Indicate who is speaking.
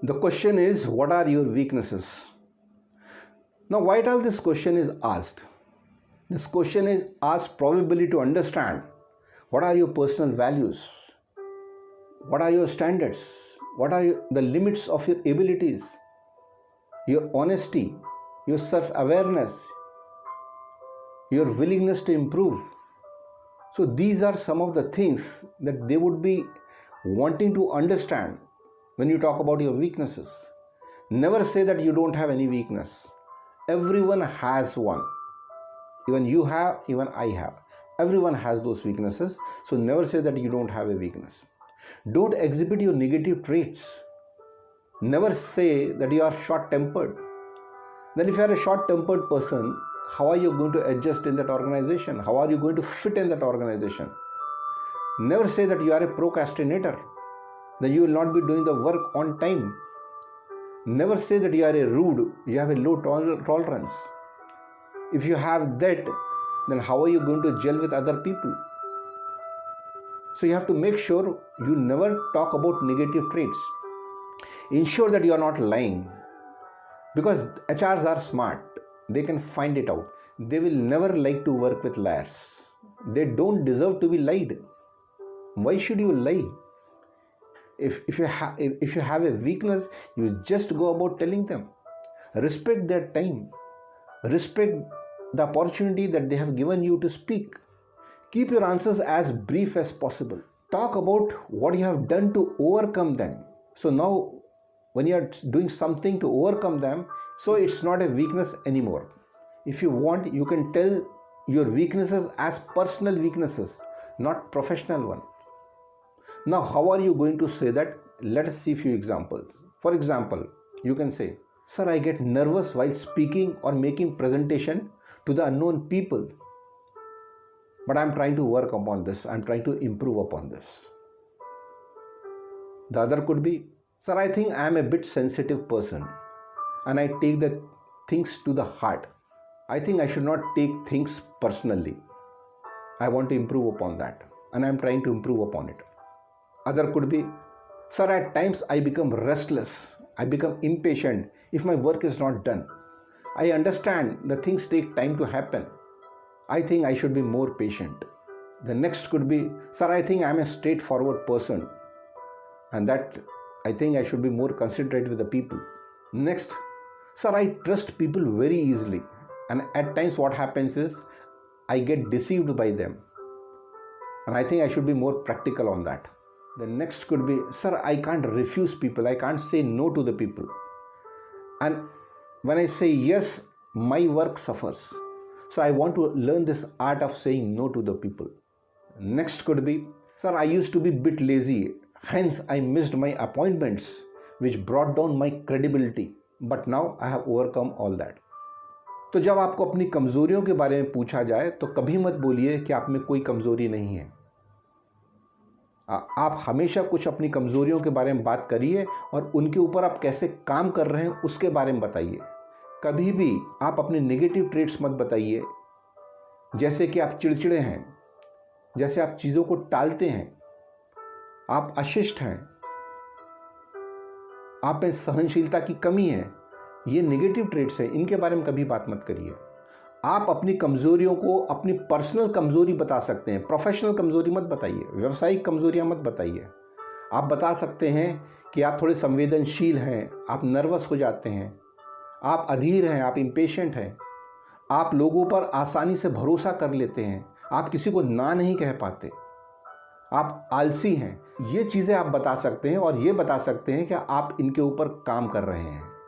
Speaker 1: The question is, what are your weaknesses? Now, why all this question is asked? This question is asked probably to understand what are your personal values, what are your standards, what are the limits of your abilities, your honesty, your self-awareness, your willingness to improve. So these are some of the things that they would be wanting to understand when you talk about your weaknesses. Never say that you don't have any weakness. Everyone has one. Even you have, even I have. Everyone has those weaknesses. So never say that you don't have a weakness. Don't exhibit your negative traits. Never say that you are short-tempered. Then if you are a short-tempered person, how are you going to adjust in that organization? How are you going to fit in that organization? Never say that you are a procrastinator, that you will not be doing the work on time. Never say that you are a rude, you have a low tolerance. If you have that, then how are you going to gel with other people? So you have to make sure you never talk about negative traits. Ensure that you are not lying, because HRs are smart. They can find it out. They will never like to work with liars. They don't deserve to be lied. Why should you lie? If you have a weakness, you just go about telling them. Respect their time. Respect the opportunity that they have given you to speak. Keep your answers as brief as possible. Talk about what you have done to overcome them. So now, when you are doing something to overcome them, so it's not a weakness anymore. If you want, you can tell your weaknesses as personal weaknesses, not professional one. Now, how are you going to say that? Let us see a few examples. For example, you can say, sir, I get nervous while speaking or making presentation to the unknown people. But I'm trying to work upon this. I'm trying to improve upon this. The other could be, sir, I think I'm a bit sensitive person and I take the things to the heart. I think I should not take things personally. I want to improve upon that and I'm trying to improve upon it. Other could be, sir, at times I become restless. I become impatient if my work is not done. I understand the things take time to happen. I think I should be more patient. The next could be, sir, I think I'm a straightforward person and that I think I should be more considerate with the people. Next, sir, I trust people very easily and at times what happens is I get deceived by them and I think I should be more practical on that. The next could be, sir, I can't refuse people. I can't say no to the people. And when I say yes, my work suffers. So I want to learn this art of saying no to the people. Next could be, sir, I used to be a bit lazy. Hence, I missed my appointments, which brought down my credibility. But now I have overcome all that. तो जब आपको अपनी कमज़ोरियों के बारे में पूछा जाए तो कभी मत बोलिए कि आप में कोई कमज़ोरी नहीं है। आप हमेशा कुछ अपनी कमज़ोरियों के बारे में बात करिए और उनके ऊपर आप कैसे काम कर रहे हैं उसके बारे में बताइए। कभी भी आप अपने नेगेटिव ट्रेट्स मत बताइए, जैसे कि आप चिड़चिड़े हैं, जैसे आप चीज़ों को टालते हैं, आप अशिष्ट हैं, आप में सहनशीलता की कमी है। ये नेगेटिव ट्रेट्स हैं, इनके बारे में कभी बात मत करिए। आप अपनी कमज़ोरियों को अपनी पर्सनल कमज़ोरी बता सकते हैं, प्रोफेशनल कमज़ोरी मत बताइए, व्यावसायिक कमज़ोरियां मत बताइए। आप बता सकते हैं कि आप थोड़े संवेदनशील हैं, आप नर्वस हो जाते हैं, आप अधीर हैं, आप इम्पेशेंट हैं, आप लोगों पर आसानी से भरोसा कर लेते हैं, आप किसी को ना नहीं कह पाते, आप आलसी हैं। ये चीज़ें आप बता सकते हैं और ये बता सकते हैं कि आप इनके ऊपर काम कर रहे हैं।